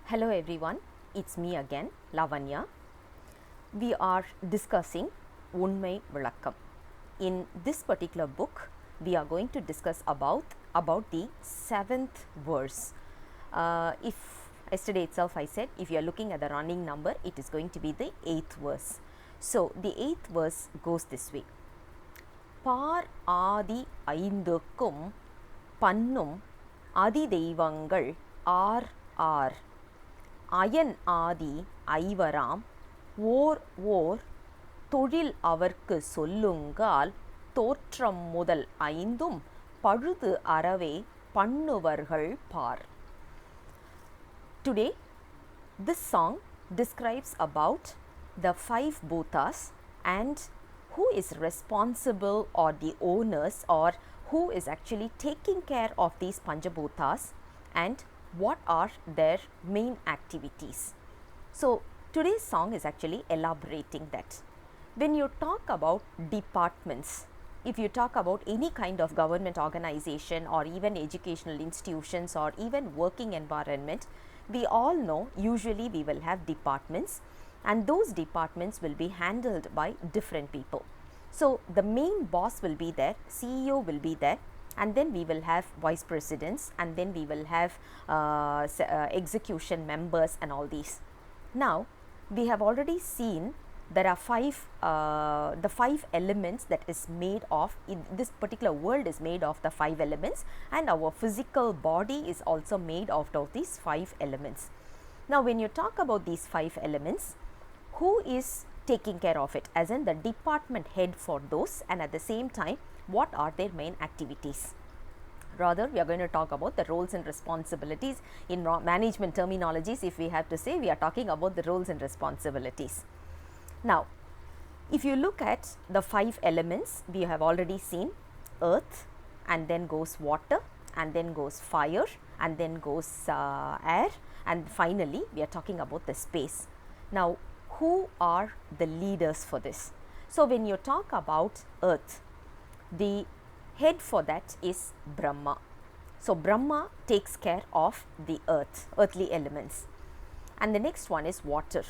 Hello everyone, it's me again, Lavanya. We are discussing Unmai, vilakkam. In this particular book, we are going to discuss about the 7th verse. If yesterday itself I said, if you are looking at the running number, it is going to be the 8th verse. So, the 8th verse goes this way. Paar, aadhi, aindhukkum, pannum, theivangal, are. Ayan, aadhi, aivaraam, thozhil avarkku sollum gaal, thotram mudhal aindhum, pazhuthu aravey, pannuvarkan paar. Today, this song describes about the 5 bhutas and who is responsible or the owners or who is actually taking care of these Panjabhutas and what are their main activities. So, today's song is actually elaborating that. When you talk about departments, if you talk about any kind of government organization or even educational institutions or even working environment, we all know usually we will have departments and those departments will be handled by different people. So, the main boss will be there, CEO will be there, and then we will have vice presidents and then we will have execution members and all these. Now, we have already seen there are the 5 elements that is made of, in this particular world is made of the 5 elements and our physical body is also made out of these 5 elements. Now, when you talk about these 5 elements, who is taking care of it, as in the department head for those, and at the same time what are their main activities. Rather, we are going to talk about the roles and responsibilities. In management terminologies, if we have to say, we are talking about the roles and responsibilities. Now, if you look at the 5 elements, we have already seen earth, and then goes water, and then goes fire, and then goes air, and finally we are talking about the space. Now, who are the leaders for this? So, when you talk about earth, the head for that is Brahma. So, Brahma takes care of the earthly elements. And the next one is water.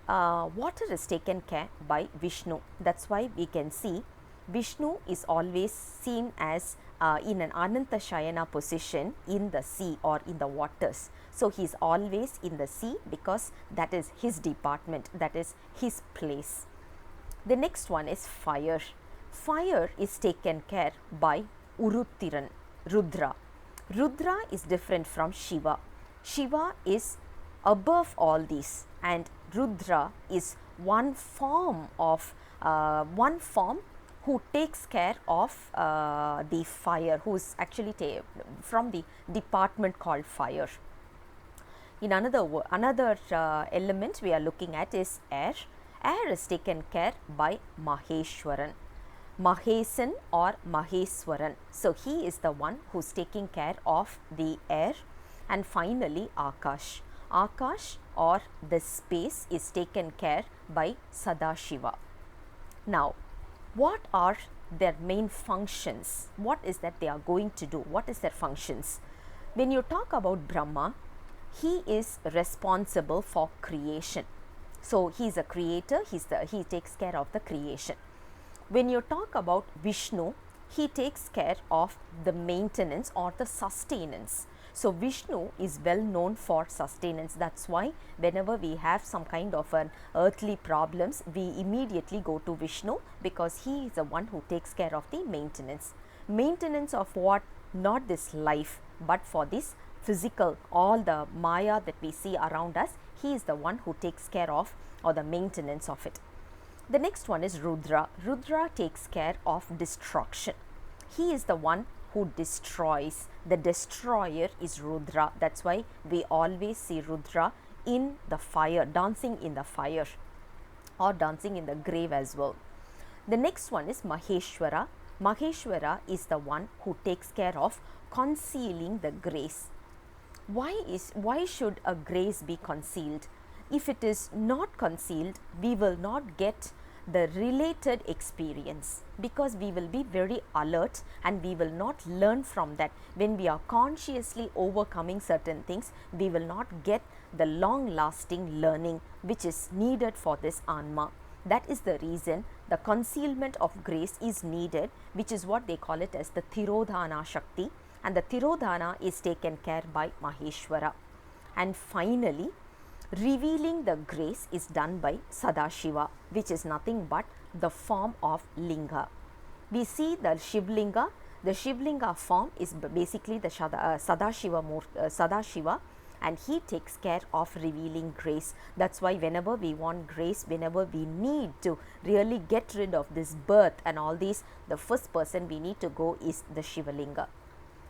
Water is taken care by Vishnu. That's why we can see Vishnu is always seen as in an Ananta Shayana position in the sea or in the waters. So, he is always in the sea because that is his department, that is his place. The next one is fire. Fire is taken care by Uruthiran, Rudra. Rudra is different from Shiva. Shiva is above all these and Rudra is one form who takes care of the fire, who is actually from the department called fire. In another element we are looking at is air. Air is taken care by Maheshwaran. Mahesan or Maheswaran. So, he is the one who is taking care of the air. And finally, Akash. Akash or the space is taken care by Sadashiva. Now, what are their main functions? What is that they are going to do? What is their functions? When you talk about Brahma, he is responsible for creation. So, he is a creator, he takes care of the creation. When you talk about Vishnu, he takes care of the maintenance or the sustenance. So, Vishnu is well known for sustenance. That's why whenever we have some kind of an earthly problems, we immediately go to Vishnu because he is the one who takes care of the maintenance. Maintenance of what? Not this life, but for this physical, all the Maya that we see around us, he is the one who takes care of or the maintenance of it. The next one is Rudra. Rudra takes care of destruction. He is the one who destroys. The destroyer is Rudra. That's why we always see Rudra in the fire, dancing in the fire or dancing in the grave as well. The next one is Maheshwara. Maheshwara is the one who takes care of concealing the grace. Why should a grace be concealed? If it is not concealed, we will not get the related experience, because we will be very alert and we will not learn from that. When we are consciously overcoming certain things, we will not get the long lasting learning which is needed for this Anma. That is the reason the concealment of grace is needed, which is what they call it as the Tirodhana Shakti, and the Tirodhana is taken care by Maheshwara. And finally, revealing the grace is done by Sadashiva, which is nothing but the form of Linga. We see the Shivlinga form is basically the Sadashiva, and he takes care of revealing grace. That's why whenever we want grace, whenever we need to really get rid of this birth and all these, the first person we need to go is the Shivalinga.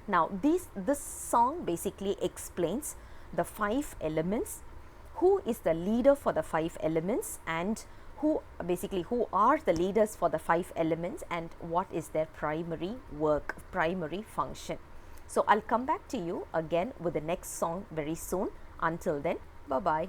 Now this song basically explains the 5 elements, who is the leader for the 5 elements, and who are the leaders for the 5 elements, and what is their primary work, primary function. So I'll come back to you again with the next song very soon. Until then, bye bye.